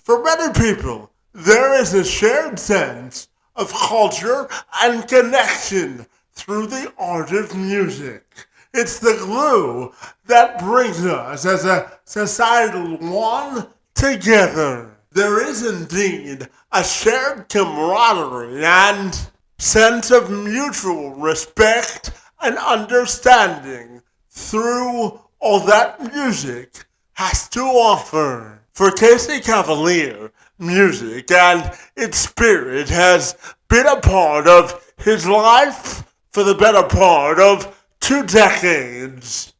For many people, there is a shared sense of culture and connection through the art of music. It's the glue that brings us as a societal one together. There is indeed a shared camaraderie and sense of mutual respect and understanding through all that music has to offer. For Casey Cavaliere, music and its spirit has been a part of his life for the better part of 2 decades.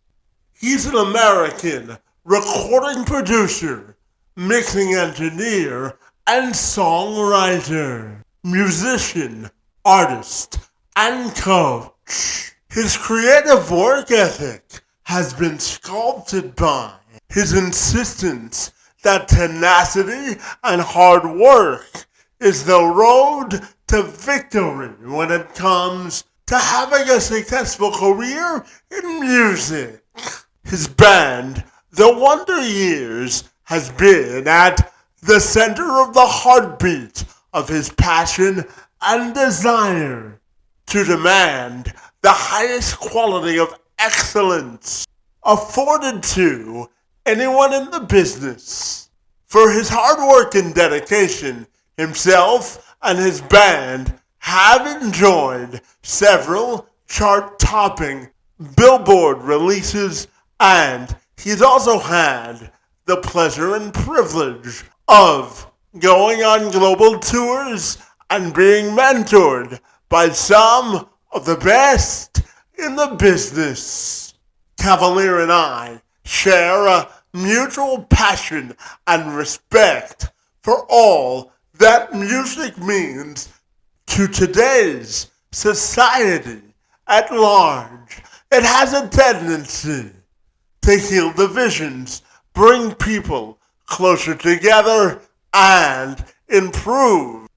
He's an American recording producer, mixing engineer, and songwriter, musician, artist, and coach. His creative work ethic has been sculpted by his insistence that tenacity and hard work is the road to victory when it comes to having a successful career in music. His band, The Wonder Years, has been at the center of the heartbeat of his passion and desire to demand the highest quality of excellence afforded to anyone in the business. For his hard work and dedication, himself and his band have enjoyed several chart-topping Billboard releases, and he's also had the pleasure and privilege of going on global tours and being mentored by some of the best in the business. Cavaliere and I share a mutual passion and respect for all that music means to today's society at large. It has a tendency to heal divisions, bring people closer together, and improve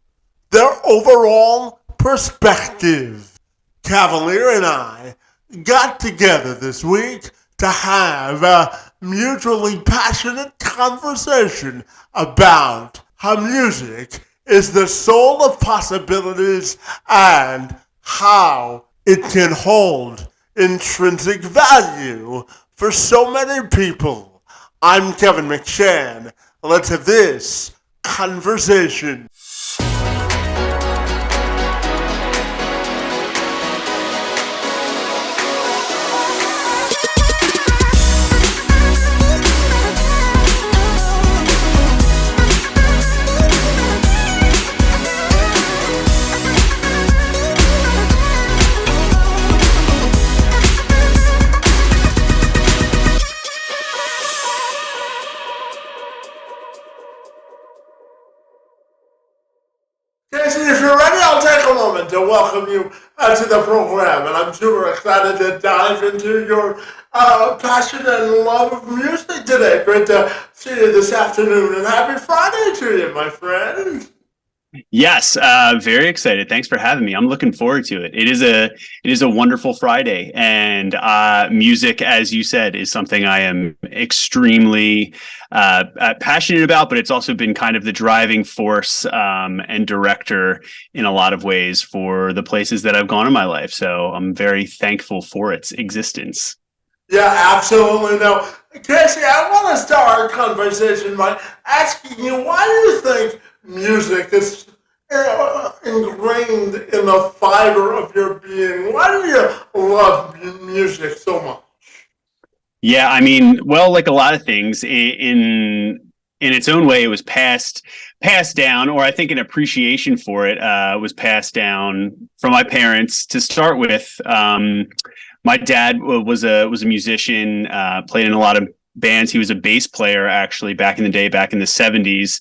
their overall perspective. Cavaliere and I got together this week to have a mutually passionate conversation about how music is the soul of possibilities and how it can hold intrinsic value for so many people. I'm Kevin McShann. Let's have this conversation. Casey, if you're ready, I'll take a moment to welcome you to the program, and I'm super excited to dive into your passion and love of music today. Great to see you this afternoon, and happy Friday to you, my friend. Yes, very excited. Thanks for having me. I'm looking forward to it. It is a wonderful Friday, and music, as you said, is something I am extremely passionate about. But it's also been kind of the driving force and director in a lot of ways for the places that I've gone in my life. So I'm very thankful for its existence. Yeah, absolutely. Now, Casey, I want to start our conversation by asking you, why do you think music is ingrained in the fiber of your being? Why do you love music so much? Yeah, I mean, well, like a lot of things in its own way, it was passed down, or I think an appreciation for it was passed down from my parents to start with. My dad was a musician, played in a lot of bands. He was a bass player, actually, back in the day, back in the 70s,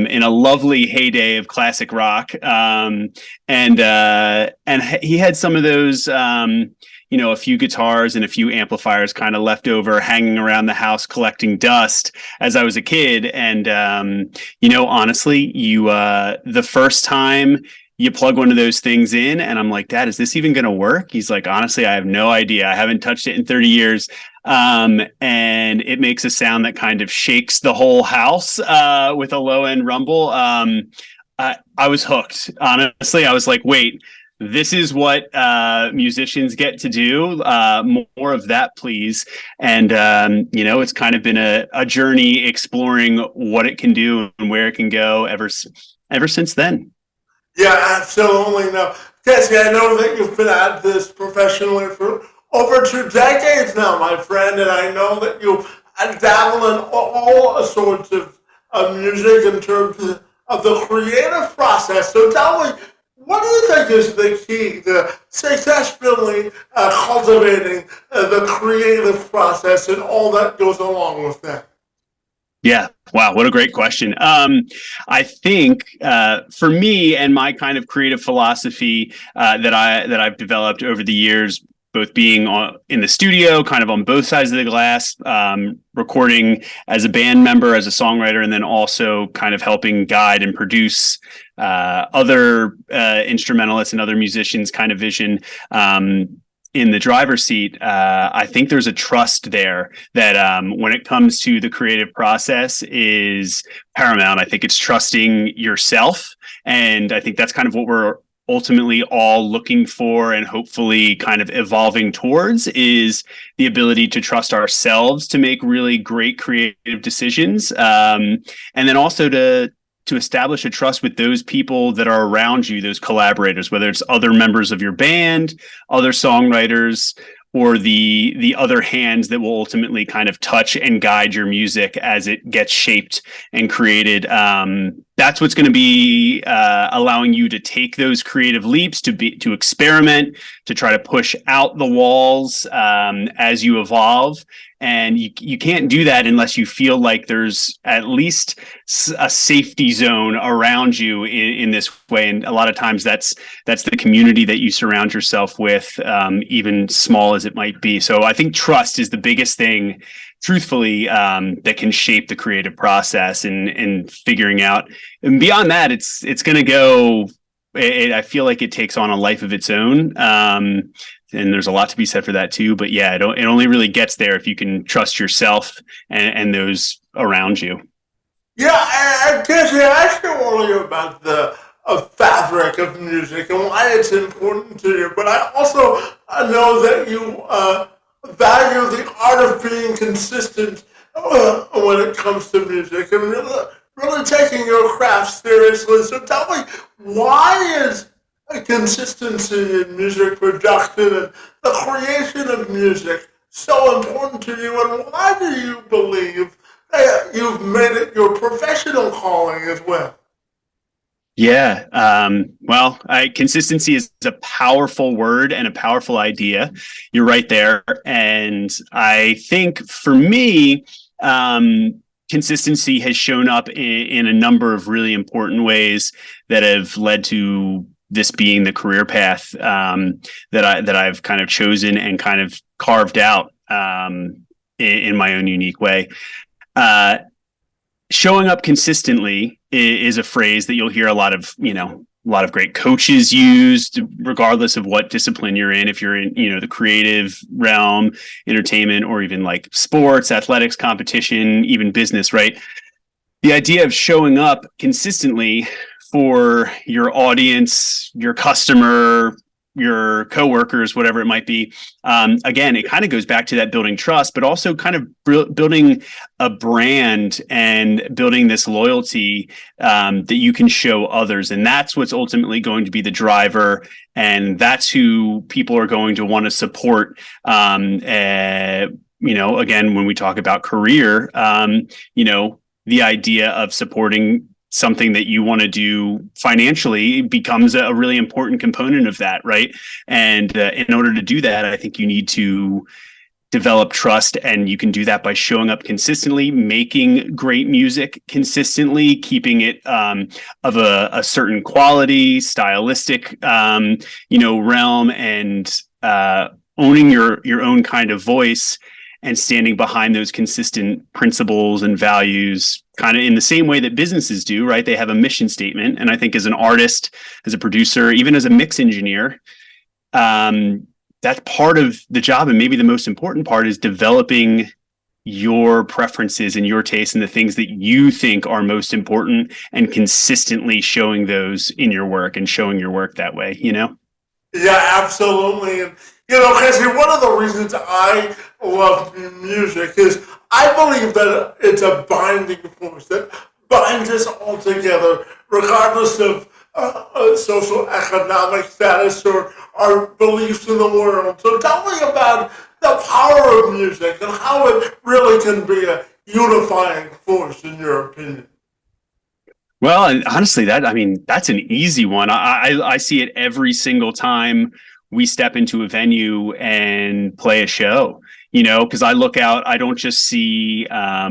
in a lovely heyday of classic rock. And he had some of those, a few guitars and a few amplifiers kind of left over, hanging around the house, collecting dust as I was a kid. And, honestly, the first time you plug one of those things in and I'm like, Dad, is this even going to work? He's like, honestly, I have no idea. I haven't touched it in 30 years. and it makes a sound that kind of shakes the whole house with a low end rumble. I was hooked. Honestly, I was like, wait, this is what musicians get to do. More of that, please. And it's kind of been a journey exploring what it can do and where it can go ever since then. Yeah, absolutely. No, Casey, I know that you've been at this professionally for over 2 decades now, my friend, and I know that you dabble in all sorts of music in terms of the creative process. So tell me, what do you think is the key to successfully cultivating the creative process and all that goes along with that? Yeah. Wow. What a great question. I think for me and my kind of creative philosophy that I've developed over the years, both being in the studio, kind of on both sides of the glass, recording as a band member, as a songwriter, and then also kind of helping guide and produce other instrumentalists and other musicians' kind of vision. In the driver's seat, I think there's a trust there that when it comes to the creative process is paramount. I think it's trusting yourself. And I think that's kind of what we're ultimately all looking for and hopefully kind of evolving towards is the ability to trust ourselves to make really great creative decisions. And then also to establish a trust with those people that are around you, those collaborators, whether it's other members of your band, other songwriters, or the other hands that will ultimately kind of touch and guide your music as it gets shaped and created. That's what's going to be allowing you to take those creative leaps, to experiment, to try to push out the walls as you evolve. And you can't do that unless you feel like there's at least a safety zone around you in this way. And a lot of times that's the community that you surround yourself with, even small as it might be. So I think trust is the biggest thing, truthfully, that can shape the creative process and figuring out. And beyond that, it's going to go. I feel like it takes on a life of its own. And there's a lot to be said for that too. But yeah, it only really gets there if you can trust yourself and those around you. Yeah, I guess I asked you earlier about the fabric of music and why it's important to you. But I also know that you value the art of being consistent when it comes to music and really taking your craft seriously. So tell me, why is consistency in music production and the creation of music so important to you, and why do you believe that you've made it your professional calling as well? Yeah. Well, consistency is a powerful word and a powerful idea. You're right there. And I think for me, consistency has shown up in a number of really important ways that have led to this being the career path that I've kind of chosen and kind of carved out in my own unique way. Showing up consistently is a phrase that you'll hear a lot of great coaches use, regardless of what discipline you're in. If you're in, the creative realm, entertainment, or even like sports, athletics, competition, even business, right? The idea of showing up consistently for your audience, your customer, your coworkers, whatever it might be. Again, it kind of goes back to that building trust, but also kind of building a brand and building this loyalty that you can show others. And that's what's ultimately going to be the driver. And that's who people are going to want to support. Again, when we talk about career, the idea of supporting something that you want to do financially becomes a really important component of that, right? And in order to do that, I think you need to develop trust, and you can do that by showing up consistently, making great music consistently, keeping it of a certain quality, stylistic, realm, and owning your own kind of voice and standing behind those consistent principles and values, kind of in the same way that businesses do, right? They have a mission statement. And I think as an artist, as a producer, even as a mix engineer, that's part of the job, and maybe the most important part is developing your preferences and your tastes and the things that you think are most important, and consistently showing those in your work and showing your work that way, you know? Yeah, absolutely. And, Casey, one of the reasons I love music is I believe that it's a binding force that binds us all together, regardless of social economic status or our beliefs in the world. So tell me about the power of music and how it really can be a unifying force, in your opinion. Well, and honestly, that's an easy one. I see it every single time we step into a venue and play a show. Because I look out, I don't just see a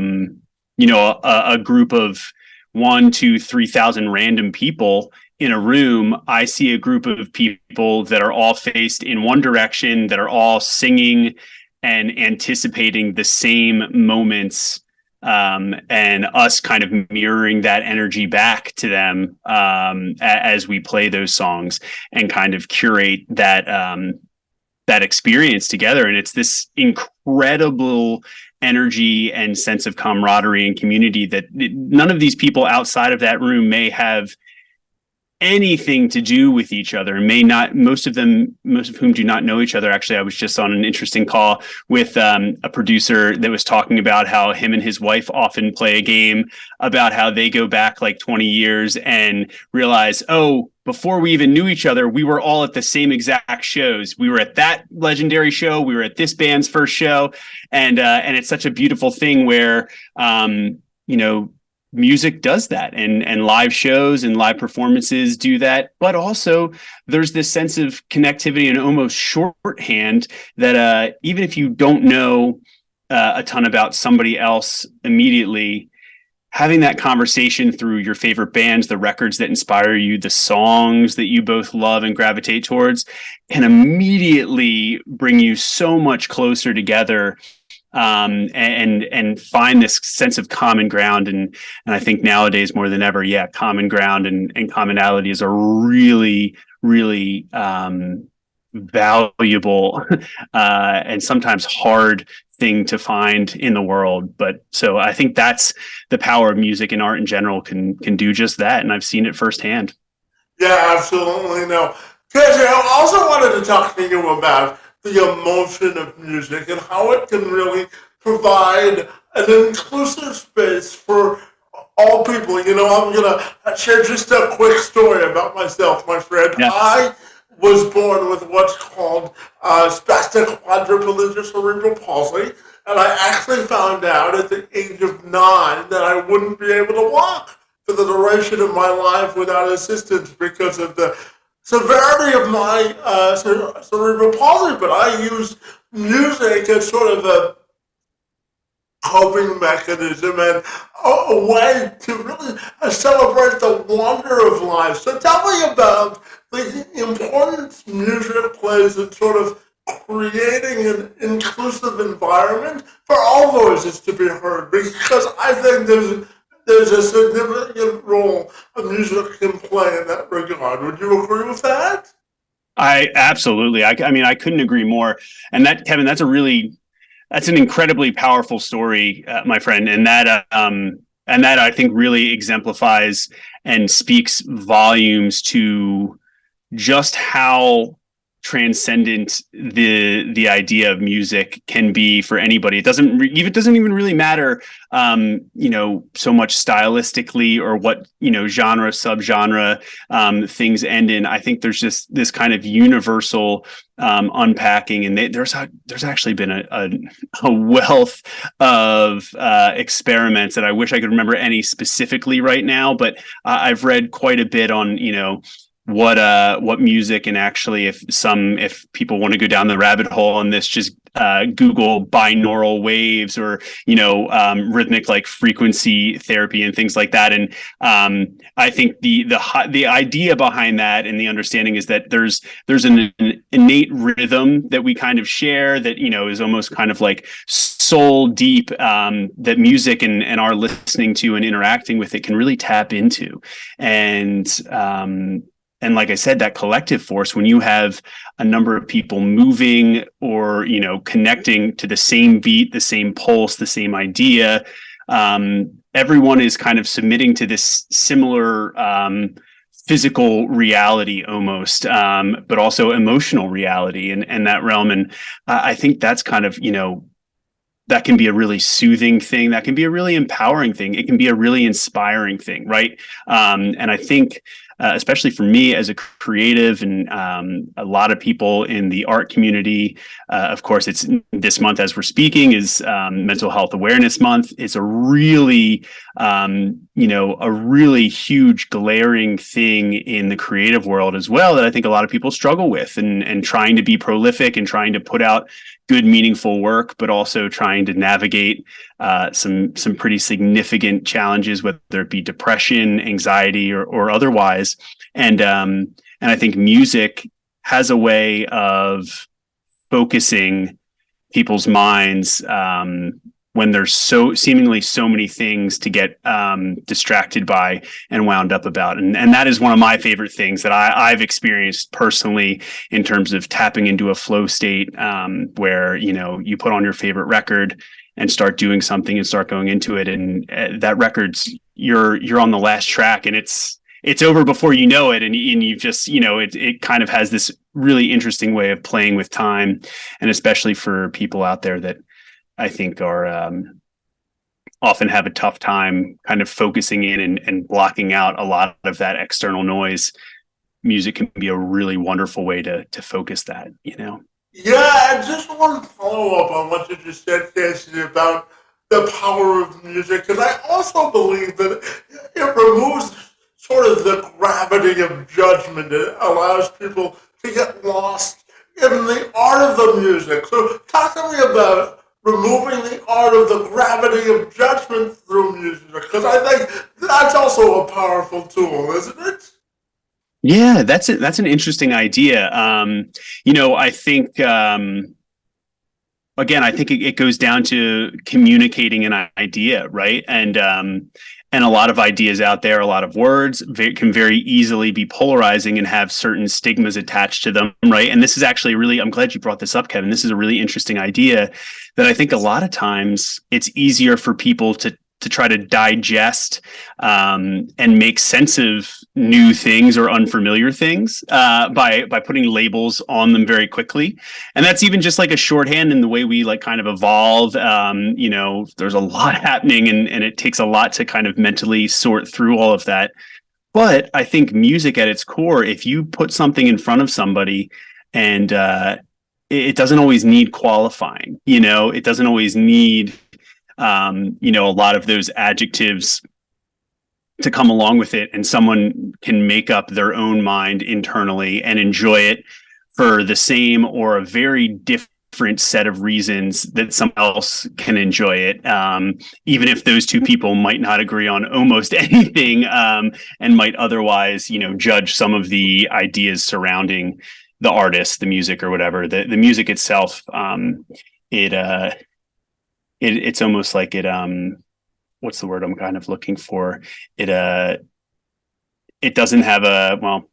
group of 1, 2, 3,000 random people in a room. I see a group of people that are all faced in one direction, that are all singing and anticipating the same moments, and us kind of mirroring that energy back to them, as we play those songs and kind of curate that experience together. And it's this incredible energy and sense of camaraderie and community that none of these people outside of that room may have anything to do with each other, and may not, most of whom do not know each other. Actually, I was just on an interesting call with a producer that was talking about how him and his wife often play a game about how they go back like 20 years and realize, oh, before we even knew each other, we were all at the same exact shows. We were at that legendary show. We were at this band's first show. And it's such a beautiful thing where, music does that, and live shows and live performances do that. But also there's this sense of connectivity and almost shorthand that even if you don't know a ton about somebody else immediately, having that conversation through your favorite bands, the records that inspire you, the songs that you both love and gravitate towards, can immediately bring you so much closer together, and find this sense of common ground. And I think nowadays more than ever, common ground and commonality is a really, really valuable and sometimes hard thing to find in the world. But so I think that's the power of music and art in general, can do just that. And I've seen it firsthand. Yeah, absolutely. No, Casey, I also wanted to talk to you about the emotion of music and how it can really provide an inclusive space for all people. I'm going to share just a quick story about myself, my friend. Yeah. I was born with what's called spastic quadriplegia cerebral palsy, and I actually found out at the age of 9 that I wouldn't be able to walk for the duration of my life without assistance because of the severity of my cerebral palsy. But I use music as sort of a coping mechanism and a way to really celebrate the wonder of life. So tell me about the importance music plays in sort of creating an inclusive environment for all voices to be heard, because I think there's a significant role a music can play in that regard. Would you agree with that? I absolutely. I mean, I couldn't agree more. And that, Kevin, that's an incredibly powerful story, my friend. And that I think really exemplifies and speaks volumes to just how transcendent the idea of music can be for anybody. It doesn't even really matter, so much stylistically or what, genre, subgenre, things end in. I think there's just this kind of universal unpacking, and there's actually been a wealth of experiments that I wish I could remember any specifically right now, but I've read quite a bit on, what music, and actually if people want to go down the rabbit hole on this, just Google binaural waves or rhythmic like frequency therapy and things like that. And I think the idea behind that and the understanding is that there's an innate rhythm that we kind of share that is almost kind of like soul deep, that music and our listening to and interacting with it can really tap into. and like I said, that collective force, when you have a number of people moving or, connecting to the same beat, the same pulse, the same idea, everyone is kind of submitting to this similar physical reality almost, but also emotional reality and that realm. And I think that's kind of, that can be a really soothing thing. That can be a really empowering thing. It can be a really inspiring thing, right? And I think, especially for me as a creative and a lot of people in the art community, of course, it's this month as we're speaking is Mental Health Awareness Month. It's a really, a really huge glaring thing in the creative world as well that I think a lot of people struggle with, and trying to be prolific and trying to put out good, meaningful work, but also trying to navigate some pretty significant challenges, whether it be depression, anxiety, or otherwise. And I think music has a way of focusing people's minds when there's seemingly so many things to get distracted by and wound up about. And that is one of my favorite things that I've experienced personally in terms of tapping into a flow state where, you put on your favorite record and start doing something and start going into it. And that record's, you're on the last track and it's over before you know it. And you've just, it kind of has this really interesting way of playing with time. And especially for people out there that I think are often have a tough time kind of focusing in and blocking out a lot of that external noise. Music can be a really wonderful way to focus that, Yeah, I just want to follow up on what you just said, Casey, about the power of music, because I also believe that it removes sort of the gravity of judgment. It allows people to get lost in the art of the music. So talk to me about removing the art of the gravity of judgment through music, because I think that's also a powerful tool, isn't it? Yeah, that's it. That's an interesting idea. I think again, I think it goes down to communicating an idea, right? And a lot of ideas out there, a lot of words can very easily be polarizing and have certain stigmas attached to them, right? And this is actually really, I'm glad you brought this up, Kevin. This is a really interesting idea that I think a lot of times it's easier for people to try to digest and make sense of new things or unfamiliar things by putting labels on them very quickly. And that's even just like a shorthand in the way we like kind of evolve. There's a lot happening and it takes a lot to kind of mentally sort through all of that. But I think music at its core, if you put something in front of somebody and it doesn't always need qualifying, it doesn't always need a lot of those adjectives to come along with it, and someone can make up their own mind internally and enjoy it for the same or a very different set of reasons that someone else can enjoy it, even if those two people might not agree on almost anything, and might otherwise judge some of the ideas surrounding the artist, the music, or whatever. The music itself, it's almost like it what's the word I'm kind of looking for? It doesn't have the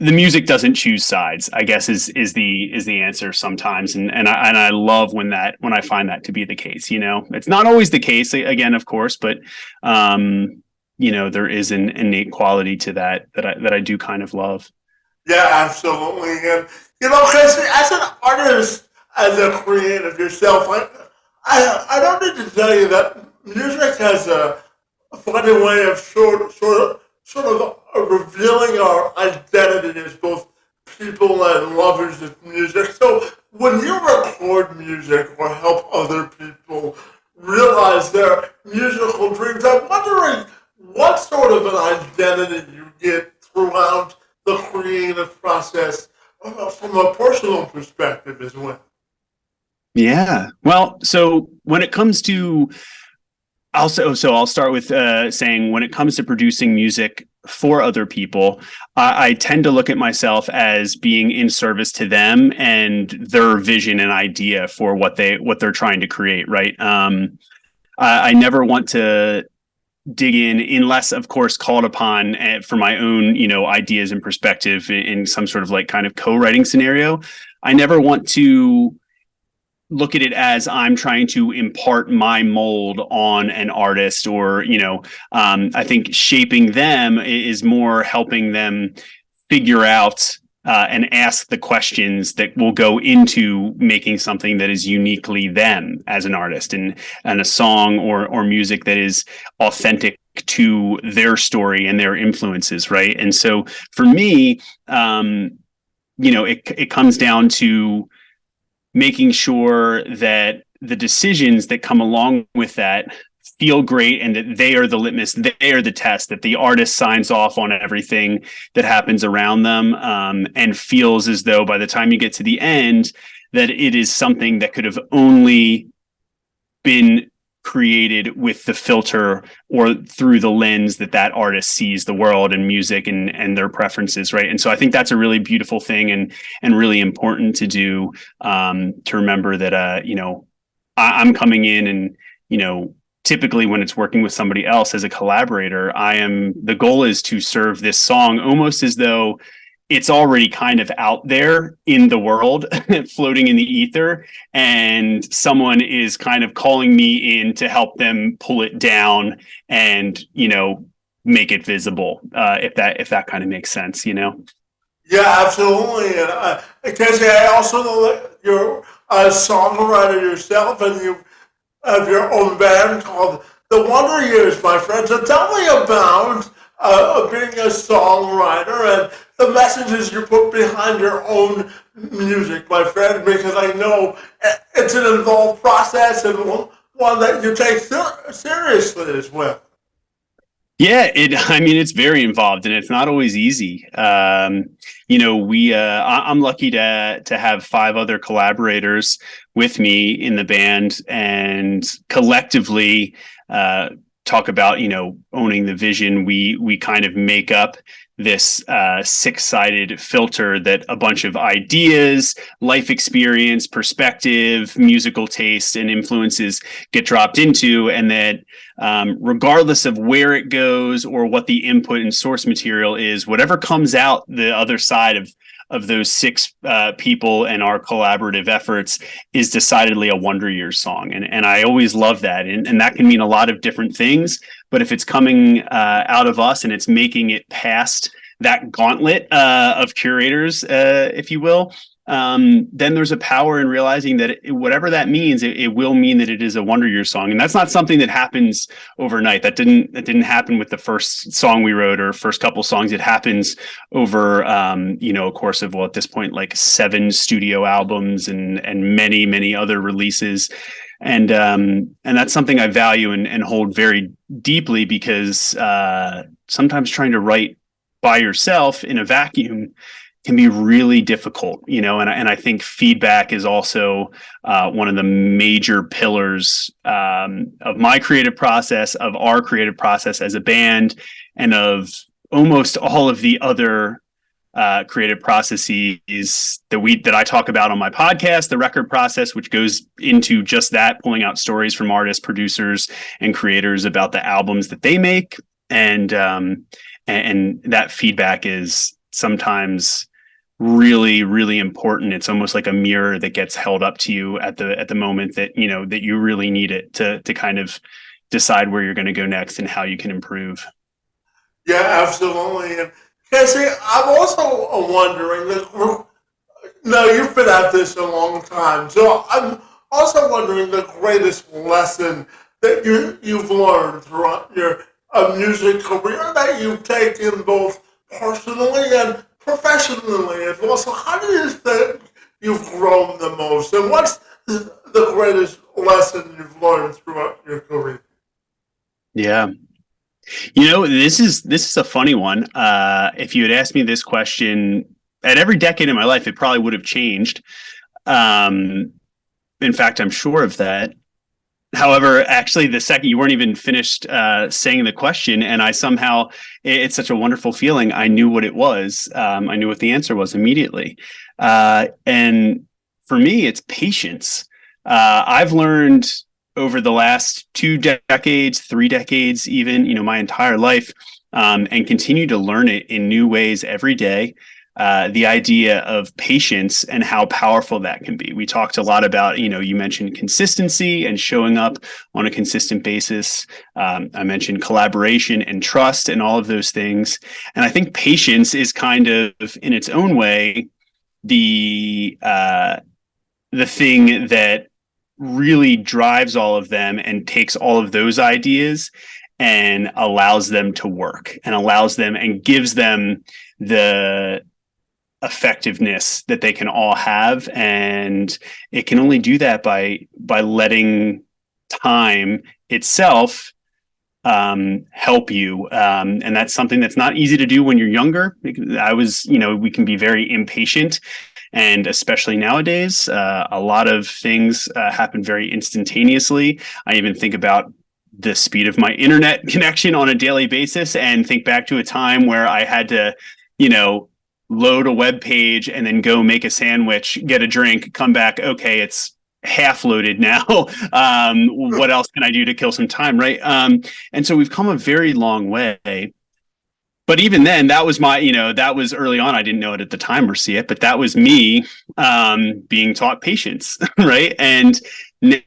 music doesn't choose sides, I guess is the answer sometimes. And I love when I find that to be the case. It's not always the case, again, of course, but there is an innate quality to that I do kind of love. Yeah, absolutely. And because as an artist, as a creative yourself, I don't need to tell you that music has a funny way of sort of revealing our identity as both people and lovers of music. So when you record music or help other people realize their musical dreams, I'm wondering what sort of an identity you get throughout the creative process from a personal perspective as well. Yeah. Well, so when it comes to I'll start with saying when it comes to producing music for other people, I tend to look at myself as being in service to them and their vision and idea for what they're trying to create. Right. I never want to dig in unless, of course, called upon for my own, ideas and perspective in some sort of like kind of co-writing scenario. I never want to look at it as I'm trying to impart my mold on an artist, or I think shaping them is more helping them figure out and ask the questions that will go into making something that is uniquely them as an artist, and a song or music that is authentic to their story and their influences, right? And so for me, it comes down to making sure that the decisions that come along with that feel great, and that they are the litmus, they are the test, that the artist signs off on everything that happens around them, and feels as though by the time you get to the end, that it is something that could have only been created with the filter or through the lens that artist sees the world and music and their preferences, right? And so I think that's a really beautiful thing, and really important to do, to remember that I'm coming in, and typically when it's working with somebody else as a collaborator, the goal is to serve this song almost as though it's already kind of out there in the world, floating in the ether, and someone is kind of calling me in to help them pull it down and, make it visible. If that kind of makes sense, Yeah, absolutely. And Casey, I also know that you're a songwriter yourself, and you have your own band called The Wonder Years, my friend. So tell me about being a songwriter and the messages you put behind your own music, my friend, because I know it's an involved process, and one that you take seriously as well. Yeah, it's very involved, and it's not always easy. I'm lucky to have 5 other collaborators with me in the band, and collectively talk about, owning the vision. We kind of make up this 6-sided filter that a bunch of ideas, life experience, perspective, musical taste, and influences get dropped into, and that regardless of where it goes or what the input and source material is, whatever comes out the other side of those 6 people and our collaborative efforts is decidedly a Wonder Years song. And I always love that. And that can mean a lot of different things, but if it's coming out of us and it's making it past that gauntlet of curators, if you will, then there's a power in realizing that whatever that means, it will mean that it is a Wonder Years song. And that's not something that happens overnight. That didn't happen with the first song we wrote or first couple songs. It happens over, a course of, at this point, like 7 studio albums and many, many other releases. And that's something I value and hold very deeply, because sometimes trying to write by yourself in a vacuum can be really difficult, and I think feedback is also one of the major pillars of my creative process, of our creative process as a band, and of almost all of the other creative processes that I talk about on my podcast, the record process, which goes into just that, pulling out stories from artists, producers, and creators about the albums that they make, and that feedback is sometimes really, really important. It's almost like a mirror that gets held up to you at the moment that you really need it to kind of decide where you're going to go next and how you can improve. Yeah, absolutely. And Casey, I'm also wondering that now you've been at this a long time, so I'm also wondering the greatest lesson that you've learned throughout your music career that you've taken both personally and professionally as well. So how do you think you've grown the most, and what's the greatest lesson you've learned throughout your career? Yeah. This is a funny one. If you had asked me this question at every decade in my life, it probably would have changed. In fact, I'm sure of that. However, actually, the second you weren't even finished saying the question, and I somehow, it's such a wonderful feeling. I knew what it was. I knew what the answer was immediately. And for me, it's patience. I've learned over the last 2 decades, 3 decades, even, my entire life, and continue to learn it in new ways every day. The idea of patience and how powerful that can be. We talked a lot about, you mentioned consistency and showing up on a consistent basis. I mentioned collaboration and trust and all of those things. And I think patience is kind of, in its own way, the thing that really drives all of them and takes all of those ideas and allows them to work and allows them and gives them the effectiveness that they can all have. And it can only do that by letting time itself help you. And that's something that's not easy to do when you're younger. We can be very impatient. And especially nowadays, a lot of things happen very instantaneously. I even think about the speed of my internet connection on a daily basis and think back to a time where I had to, load a web page and then go make a sandwich, get a drink, come back. Okay, it's half loaded now. What else can I do to kill some time, right? And so we've come a very long way. But even then, that was that was early on. I didn't know it at the time or see it, but that was me being taught patience, right? And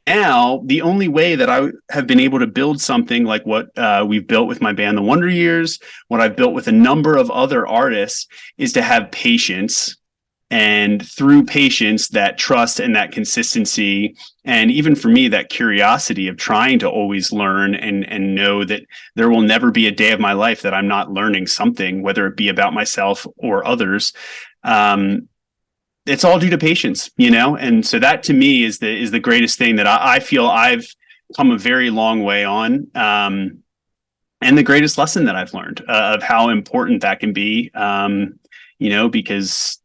now the only way that I have been able to build something like what we've built with my band, The Wonder Years, what I've built with a number of other artists, is to have patience. And through patience, that trust and that consistency, and even for me, that curiosity of trying to always learn and know that there will never be a day of my life that I'm not learning something, whether it be about myself or others. It's all due to patience, And so that to me is the greatest thing that I feel I've come a very long way on. And the greatest lesson that I've learned of how important that can be, because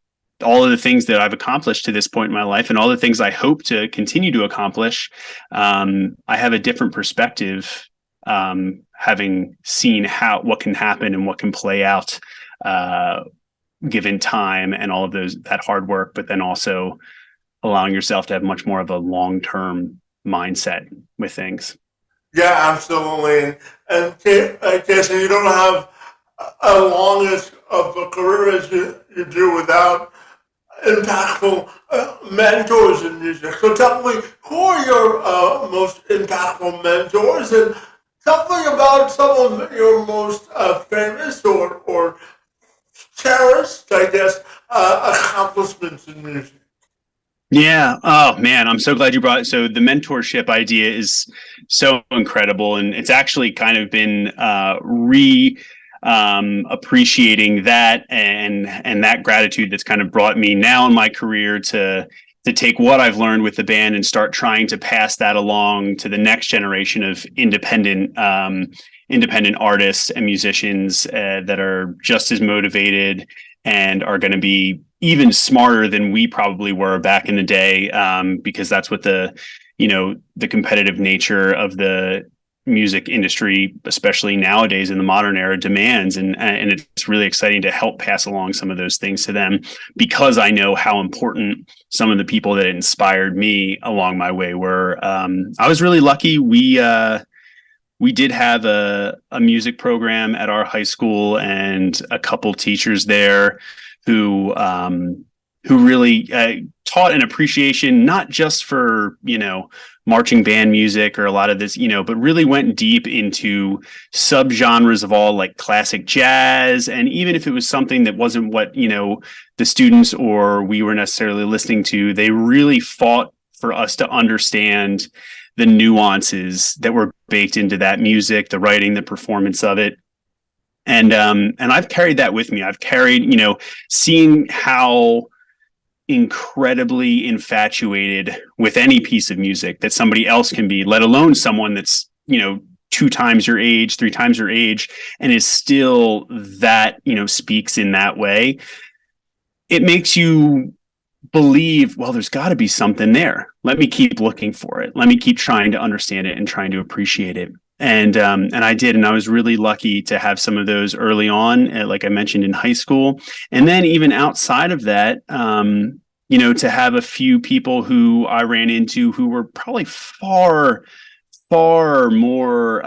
all of the things that I've accomplished to this point in my life and all the things I hope to continue to accomplish, I have a different perspective, having seen what can happen and what can play out, given time and all of that hard work, but then also allowing yourself to have much more of a long-term mindset with things. Yeah, absolutely. And Casey, you don't have as long of a career as you do without impactful mentors in music. So tell me, who are your most impactful mentors, and tell me about some of your most famous or cherished, I guess, accomplishments in music. Yeah. Oh man, I'm so glad you brought it. So the mentorship idea is so incredible, and it's actually kind of been appreciating that and that gratitude that's kind of brought me now in my career to take what I've learned with the band and start trying to pass that along to the next generation of independent artists and musicians that are just as motivated and are going to be even smarter than we probably were back in the day, because that's what the competitive nature of the music industry, especially nowadays in the modern era, demands. And it's really exciting to help pass along some of those things to them, because I know how important some of the people that inspired me along my way were. I was really lucky. We did have a music program at our high school and a couple teachers there who really taught an appreciation, not just for, marching band music or a lot of this, but really went deep into subgenres of all, like classic jazz. And even if it was something that wasn't what, the students or we were necessarily listening to, they really fought for us to understand the nuances that were baked into that music, the writing, the performance of it. And I've carried that with me. I've carried, seeing how incredibly infatuated with any piece of music that somebody else can be, let alone someone that's, 2 times your age, 3 times your age, and is still that, speaks in that way. It makes you believe, well, there's got to be something there. Let me keep looking for it. Let me keep trying to understand it and trying to appreciate it. And I did, and I was really lucky to have some of those early on, like I mentioned, in high school, and then even outside of that, to have a few people who I ran into who were probably far far more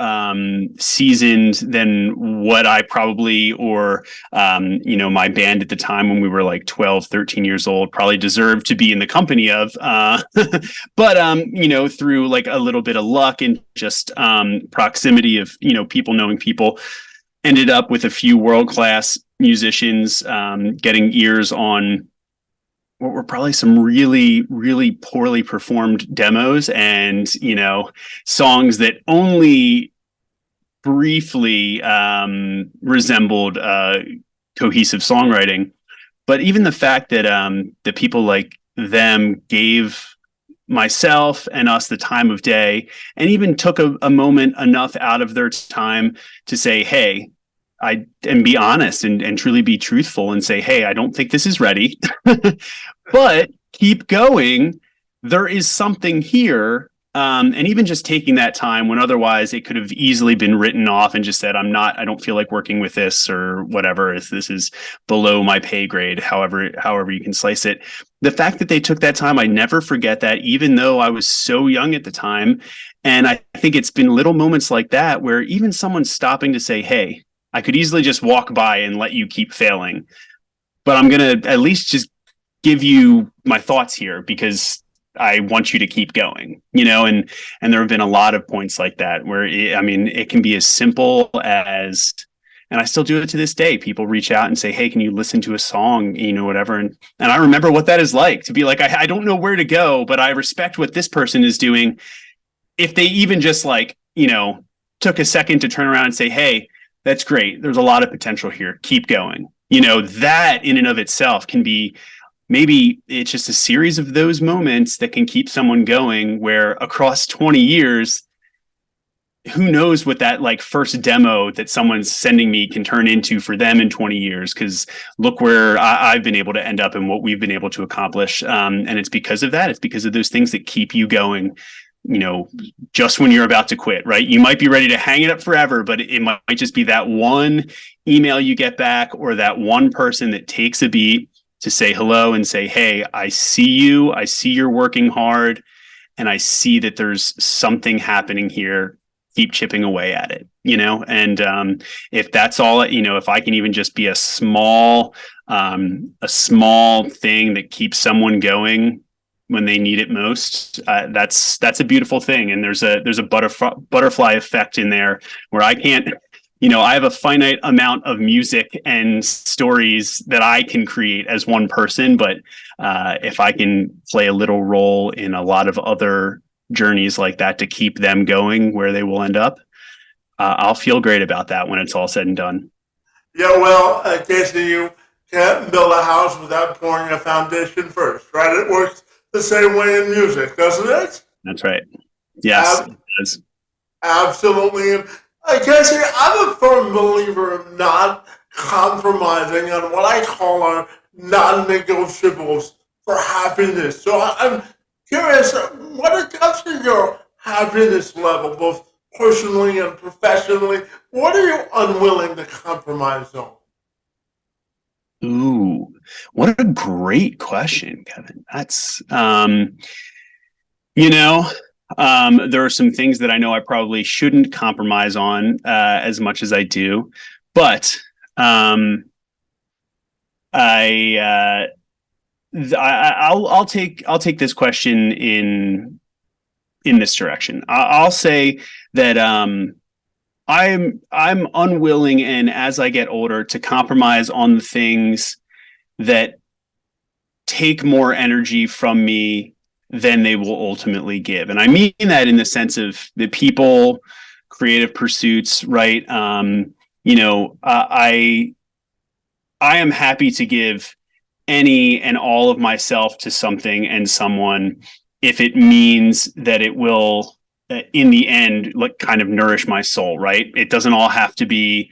seasoned than what I probably, or my band at the time when we were like 12, 13 years old, probably deserved to be in the company of. But through like a little bit of luck and just proximity of people knowing people, ended up with a few world-class musicians, getting ears on what were probably some really, really poorly performed demos, and songs that only briefly resembled cohesive songwriting. But even the fact that the people like them gave myself and us the time of day, and even took a moment enough out of their time to say, hey, and be honest and truly be truthful and say, hey, I don't think this is ready, but keep going. There is something here. And even just taking that time when otherwise it could have easily been written off and just said, I don't feel like working with this or whatever, if this is below my pay grade, however you can slice it. The fact that they took that time, I never forget that, even though I was so young at the time. And I think it's been little moments like that where even someone stopping to say, hey, I could easily just walk by and let you keep failing, but I'm going to at least just give you my thoughts here because I want you to keep going, and there have been a lot of points like that where it can be as simple as, and I still do it to this day. People reach out and say, hey, can you listen to a song, whatever. And I remember what that is like to be like, I don't know where to go, but I respect what this person is doing. If they even just took a second to turn around and say, hey, that's great, there's a lot of potential here, keep going. That in and of itself can be, maybe it's just a series of those moments that can keep someone going, where across 20 years, who knows what that like first demo that someone's sending me can turn into for them in 20 years. Because look where I've been able to end up and what we've been able to accomplish. And it's because of that. It's because of those things that keep you going, just when you're about to quit, right? You might be ready to hang it up forever, but it might just be that one email you get back, or that one person that takes a beat to say hello and say, hey, I see you, I see you're working hard, and I see that there's something happening here. Keep chipping away at it, and if that's all, if I can even just be a small thing that keeps someone going when they need it most, that's a beautiful thing. And there's a butterfly effect in there where I can't, I have a finite amount of music and stories that I can create as one person, but if I can play a little role in a lot of other journeys like that to keep them going where they will end up, I'll feel great about that when it's all said and done. Yeah, well, Casey, you can't build a house without pouring a foundation first, right? It works the same way in music, doesn't it? That's right. Yes, it does. Absolutely. And Casey, I'm a firm believer of not compromising on what I call our non-negotiables for happiness. So I'm curious, what it does to your happiness level, both personally and professionally, what are you unwilling to compromise on? Ooh, what a great question, Kevin. That's, there are some things that I know I probably shouldn't compromise on as much as I do, but I'll take this question in this direction. I'll say that I'm unwilling, and as I get older, to compromise on the things that take more energy from me than they will ultimately give. And I mean that in the sense of the people, creative pursuits, right? I am happy to give any and all of myself to something and someone if it means that it will, in the end, like kind of nourish my soul, right? It doesn't all have to be,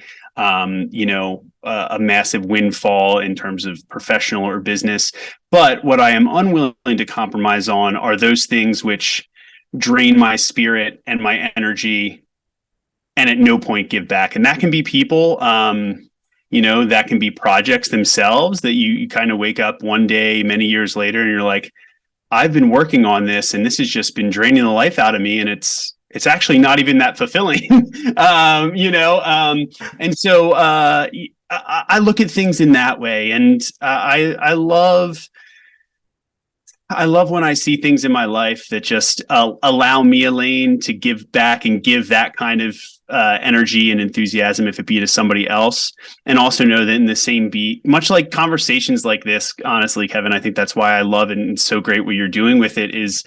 a massive windfall in terms of professional or business. But what I am unwilling to compromise on are those things which drain my spirit and my energy and at no point give back. And that can be people, that can be projects themselves that you kind of wake up one day, many years later, and you're like, I've been working on this and this has just been draining the life out of me. And it's it's actually not even that fulfilling. And so I look at things in that way, and I love when I see things in my life that just allow me, Elaine, to give back and give that kind of energy and enthusiasm, if it be to somebody else, and also know that in the same beat, much like conversations like this, honestly, Kevin, I think that's why I love it, and it's so great what you're doing with it is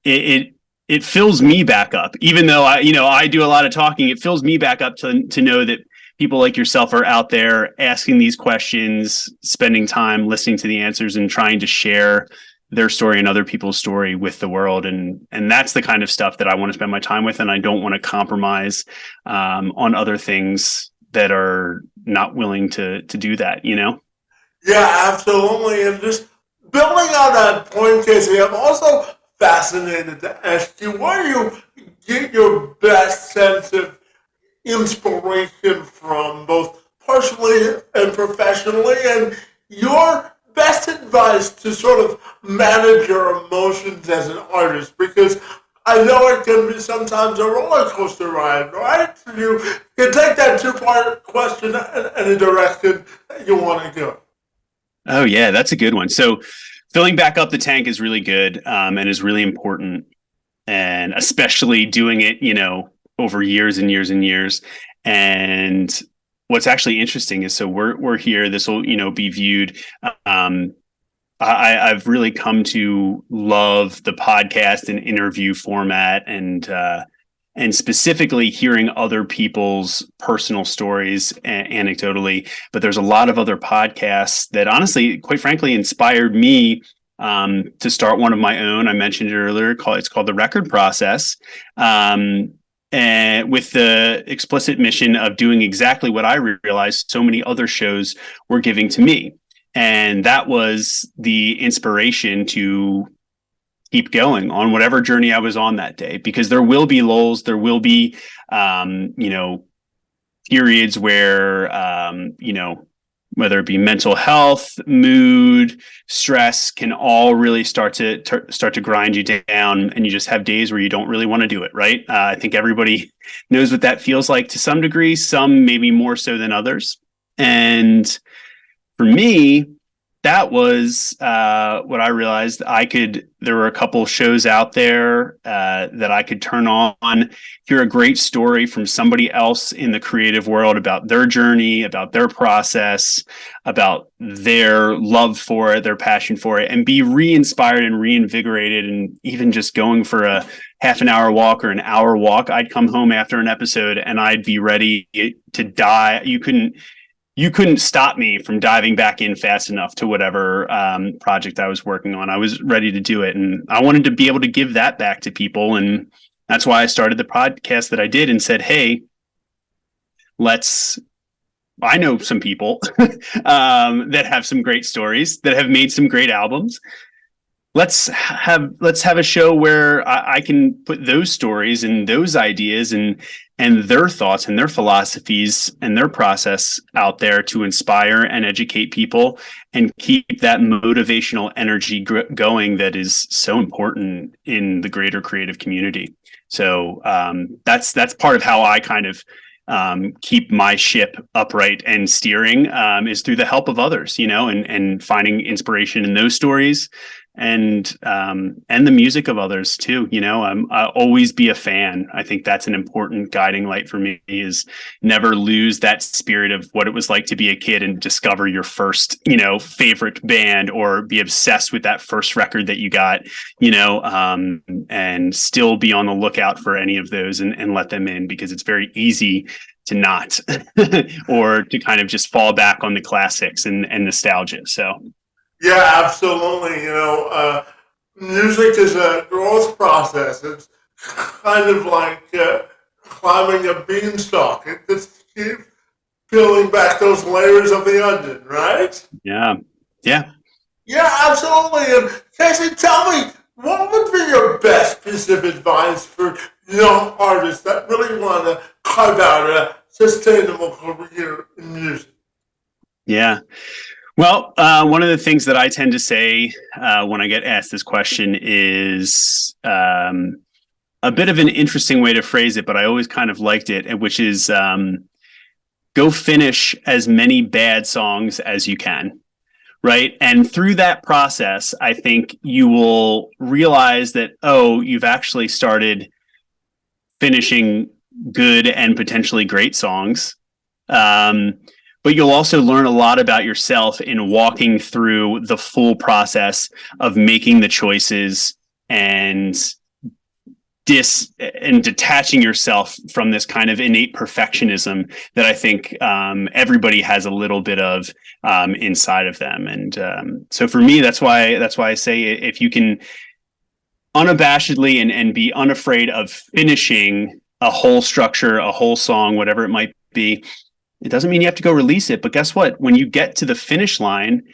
it it fills me back up. Even though I do a lot of talking, it fills me back up to know that people like yourself are out there asking these questions, spending time listening to the answers, and trying to share their story and other people's story with the world. And that's the kind of stuff that I want to spend my time with. And I don't want to compromise on other things that are not willing to do that, Yeah, absolutely. And just building on that point, Casey, I'm also fascinated to ask you where you get your best sense of inspiration from, both personally and professionally, and your best advice to sort of manage your emotions as an artist, because I know it can be sometimes a roller coaster ride, right? You can take that two-part question in any direction that you want to go. Oh yeah, that's a good one. So filling back up the tank is really good, and is really important, and especially doing it, over years and years and years. And what's actually interesting is, so we're here. This will, be viewed. I've really come to love the podcast and interview format, and specifically hearing other people's personal stories anecdotally. But there's a lot of other podcasts that honestly, quite frankly, inspired me to start one of my own. I mentioned it earlier. It's called The Record Process. And with the explicit mission of doing exactly what I realized so many other shows were giving to me. And that was the inspiration to keep going on whatever journey I was on that day, because there will be lulls. There will be, periods where, whether it be mental health, mood, stress, can all really start to grind you down, and you just have days where you don't really want to do it. Right? I think everybody knows what that feels like to some degree. Some maybe more so than others. And for me, that was what I realized. There were a couple shows out there that I could turn on, hear a great story from somebody else in the creative world about their journey, about their process, about their love for it, their passion for it, and be re-inspired and reinvigorated. And even just going for a half an hour walk or an hour walk, I'd come home after an episode and I'd be ready to die. You couldn't stop me from diving back in fast enough to whatever project I was working on. I was ready to do it, and I wanted to be able to give that back to people. And that's why I started the podcast that I did, and said, hey, I know some people that have some great stories, that have made some great albums. Let's have a show where I can put those stories and those ideas and their thoughts and their philosophies and their process out there to inspire and educate people and keep that motivational energy going that is so important in the greater creative community. So that's part of how I kind of keep my ship upright and steering, is through the help of others, and finding inspiration in those stories, and the music of others too. I'll always be a fan. I think that's an important guiding light for me, is never lose that spirit of what it was like to be a kid and discover your first, favorite band, or be obsessed with that first record that you got, and still be on the lookout for any of those and let them in, because it's very easy to not, or to kind of just fall back on the classics and nostalgia. So. Yeah, absolutely. Music is a growth process. It's kind of like climbing a beanstalk. It just keeps peeling back those layers of the onion, right? Yeah. Yeah, absolutely. And Casey, tell me, what would be your best piece of advice for young artists that really want to carve out a sustainable career in music? Yeah. Well, one of the things that I tend to say when I get asked this question is, a bit of an interesting way to phrase it, but I always kind of liked it, which is go finish as many bad songs as you can. Right. And through that process, I think you will realize that, oh, you've actually started finishing good and potentially great songs. But you'll also learn a lot about yourself in walking through the full process of making the choices and detaching yourself from this kind of innate perfectionism that I think everybody has a little bit of inside of them. And so for me, that's why I say if you can unabashedly and be unafraid of finishing a whole structure, a whole song, whatever it might be, it doesn't mean you have to go release it. But guess what? When you get to the finish line,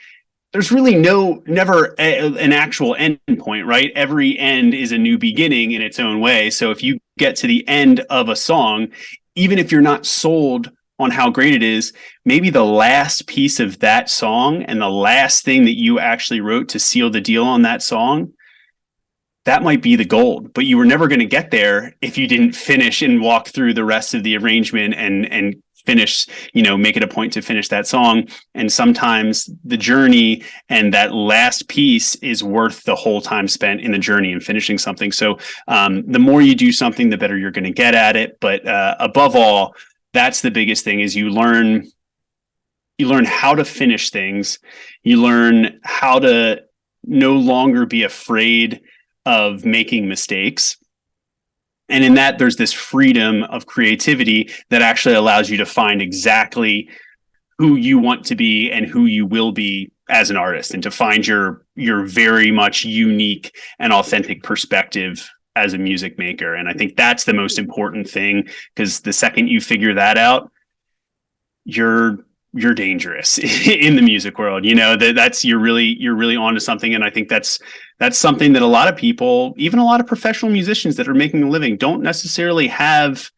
there's really never an actual end point, right? Every end is a new beginning in its own way. So if you get to the end of a song, even if you're not sold on how great it is, maybe the last piece of that song and the last thing that you actually wrote to seal the deal on that song, that might be the gold. But you were never going to get there if you didn't finish and walk through the rest of the arrangement and finish, make it a point to finish that song. And sometimes the journey and that last piece is worth the whole time spent in the journey and finishing something. So the more you do something, the better you're going to get at it. But above all, that's the biggest thing is you learn how to finish things. You learn how to no longer be afraid of making mistakes. And in that, there's this freedom of creativity that actually allows you to find exactly who you want to be and who you will be as an artist, and to find your very much unique and authentic perspective as a music maker. And I think that's the most important thing, because the second you figure that out, you're dangerous in the music world. That's you're really onto something. And I think that's something that a lot of people, even a lot of professional musicians that are making a living, don't necessarily have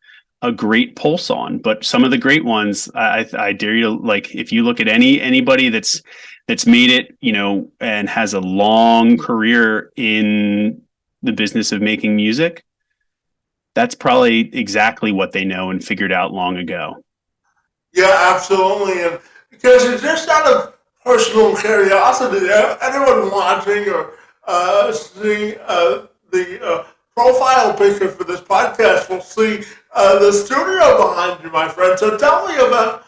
a great pulse on. But some of the great ones, I dare you to, if you look at anybody that's made it, and has a long career in the business of making music, that's probably exactly what they know and figured out long ago. Yeah, absolutely. And because it's just out of personal curiosity, anyone watching or seeing the profile picture for this podcast will see the studio behind you, my friend. So tell me about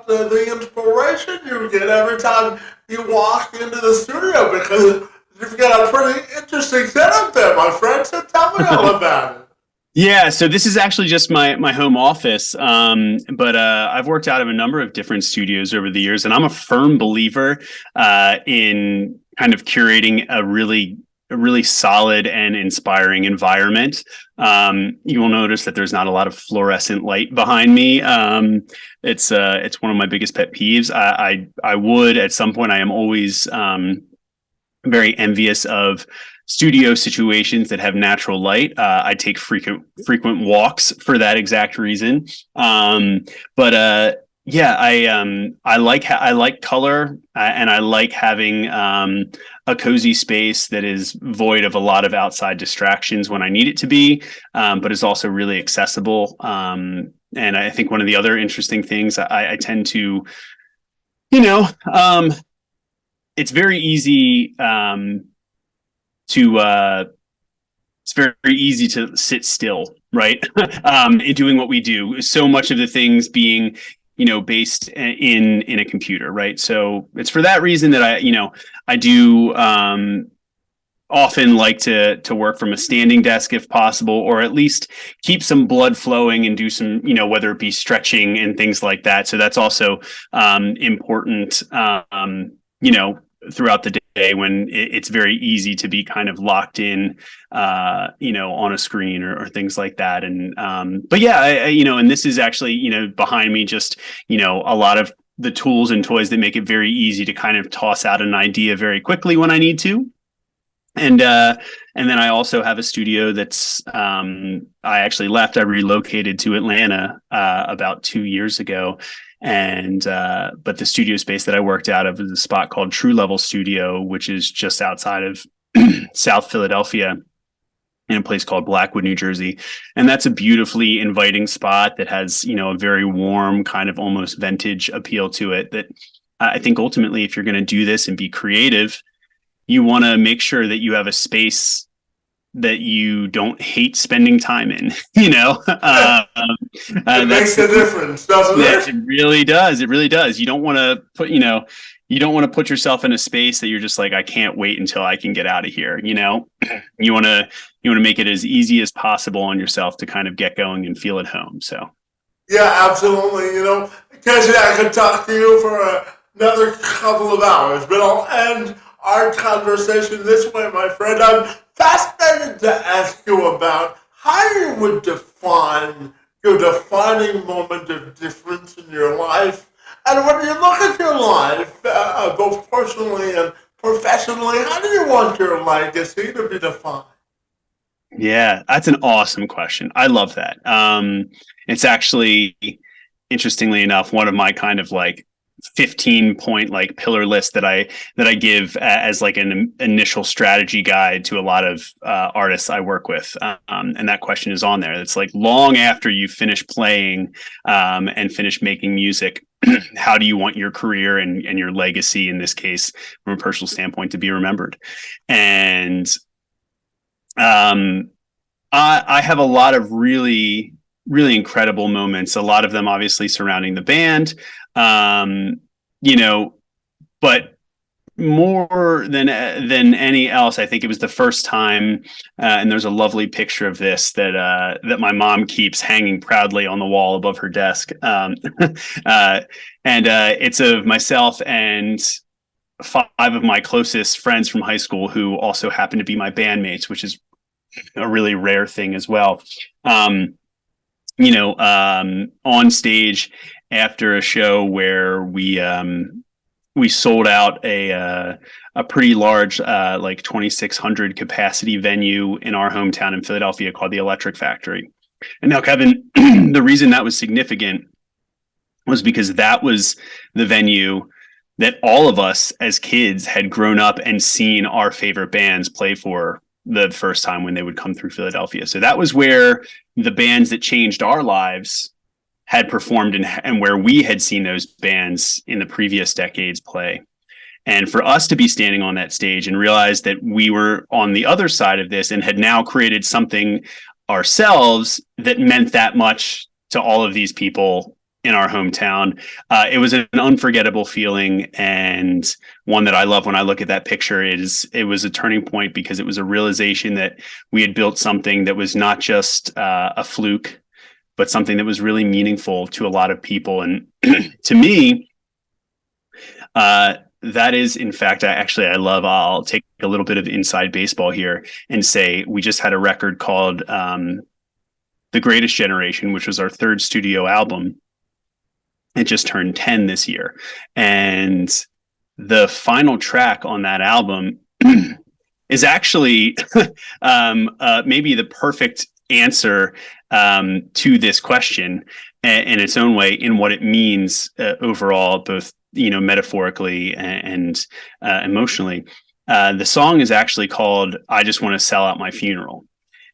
the inspiration you get every time you walk into the studio, because you've got a pretty interesting setup there, my friend. So tell me all about it. Yeah, so this is actually just my home office, but I've worked out of a number of different studios over the years, and I'm a firm believer in kind of curating a really solid and inspiring environment. You will notice that there's not a lot of fluorescent light behind me. It's one of my biggest pet peeves. I would at some point. I am always very envious of studio situations that have natural light. I take frequent walks for that exact reason. Yeah, I like color, and I like having a cozy space that is void of a lot of outside distractions when I need it to be, but is also really accessible. And I think one of the other interesting things I tend to, it's very easy it's very easy to sit still, right? In doing what we do. So much of the things being, based in a computer, right? So it's for that reason that I do often like to work from a standing desk if possible, or at least keep some blood flowing and do some, whether it be stretching and things like that. So that's also important, throughout the day when it's very easy to be kind of locked in, on a screen or things like that. And, but yeah, and this is actually, behind me, just, a lot of the tools and toys that make it very easy to kind of toss out an idea very quickly when I need to. And then I also have a studio that's, I actually left. I relocated to Atlanta about 2 years ago. And but the studio space that I worked out of is a spot called True Level Studio, which is just outside of South Philadelphia. in a place called Blackwood, New Jersey. And that's a beautifully inviting spot that has, a very warm kind of almost vintage appeal to it that I think ultimately, if you're going to do this and be creative, you want to make sure that you have a space that you don't hate spending time in, It makes a difference, doesn't it? It really does. It really does. You don't want to put, you don't want to put yourself in a space that you're just like, I can't wait until I can get out of here. You want to make it as easy as possible on yourself to kind of get going and feel at home. So. Yeah, absolutely. Casey, I could talk to you for another couple of hours, but I'll end our conversation this way, my friend. I'm fascinated to ask you about how you would define your defining moment of difference in your life. And when you look at your life, both personally and professionally, how do you want your legacy to be defined? Yeah, that's an awesome question. I love that. It's actually, interestingly enough, one of my kind of like 15-point like pillar list that I give as like an initial strategy guide to a lot of artists I work with. And that question is on there. It's like long after you finish playing and finish making music, how do you want your career and your legacy, in this case, from a personal standpoint, to be remembered? And I have a lot of really, really incredible moments, a lot of them obviously surrounding the band, but more than any else, I think it was the first time, and there's a lovely picture of this that my mom keeps hanging proudly on the wall above her desk. And it's of myself and 5 of my closest friends from high school who also happen to be my bandmates, which is a really rare thing as well. On stage after a show where we sold out a pretty large, like 2,600 capacity venue in our hometown in Philadelphia called the Electric Factory. And now, Kevin, the reason that was significant was because that was the venue that all of us as kids had grown up and seen our favorite bands play for the first time when they would come through Philadelphia. So that was where the bands that changed our lives had performed and where we had seen those bands in the previous decades play. And for us to be standing on that stage and realize that we were on the other side of this and had now created something ourselves that meant that much to all of these people in our hometown, it was an unforgettable feeling, and one that I love when I look at that picture. It was a turning point because it was a realization that we had built something that was not just a fluke, but something that was really meaningful to a lot of people. And to me, that is, in fact, I'll take a little bit of inside baseball here and say we just had a record called The Greatest Generation, which was our 3rd studio album. It just turned 10 this year. And the final track on that album is actually maybe the perfect answer to this question in its own way, in what it means overall, both metaphorically and emotionally. The song is actually called "I Just Want to Sell Out My Funeral,"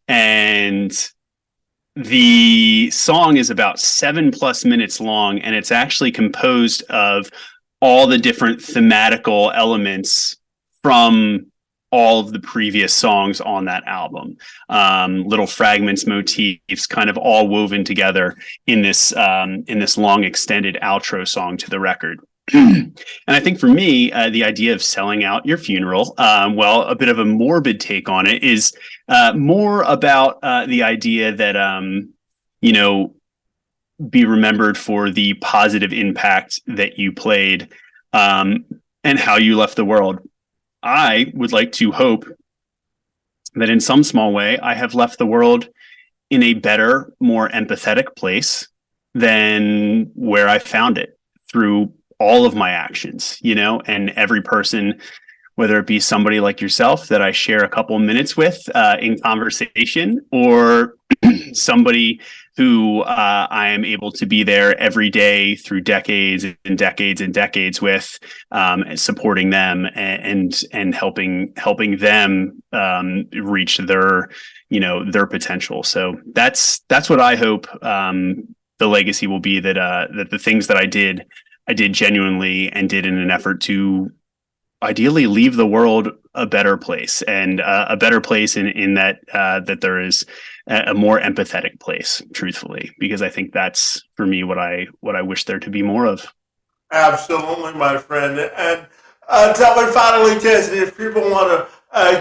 and the song is about 7+ minutes long, and it's actually composed of all the different thematical elements from all of the previous songs on that album. Little fragments, motifs, kind of all woven together in this long extended outro song to the record. And I think for me, the idea of selling out your funeral, a bit of a morbid take on it, is more about the idea that, be remembered for the positive impact that you played and how you left the world. I would like to hope that in some small way, I have left the world in a better, more empathetic place than where I found it through all of my actions, and every person, whether it be somebody like yourself that I share a couple of minutes with in conversation, or somebody who I am able to be there every day through decades and decades and decades with, supporting them and helping them reach their their potential. So that's what I hope the legacy will be, that the things that I did genuinely and did in an effort to ideally leave the world a better place, and a better place in that that there is a more empathetic place, truthfully, because I think that's, for me, what I wish there to be more of. Absolutely, my friend. And tell me finally, Casey, if people want to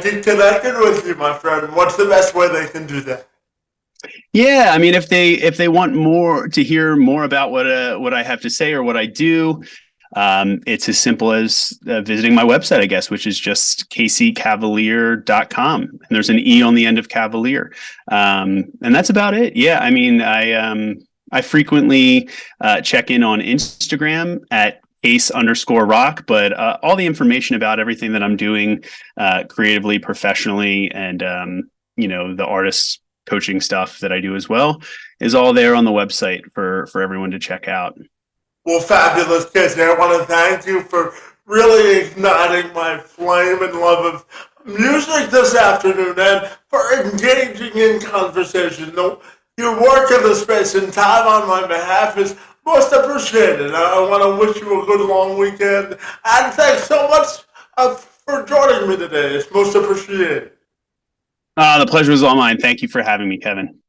get connected with you, my friend, what's the best way they can do that? Yeah, I mean, if they want more, to hear more about what I have to say or what I do, it's as simple as visiting my website, I guess, which is just caseycavaliere.com. And there's an E on the end of Cavaliere. And that's about it. Yeah, I mean, I frequently check in on Instagram at ace_rock, but all the information about everything that I'm doing creatively, professionally, and the artists coaching stuff that I do as well is all there on the website for everyone to check out. Well, fabulous, Casey. I want to thank you for really igniting my flame and love of music this afternoon, and for engaging in conversation. Your work in the space and time on my behalf is most appreciated. I want to wish you a good long weekend, and thanks so much for joining me today. It's most appreciated. The pleasure was all mine. Thank you for having me, Kevin.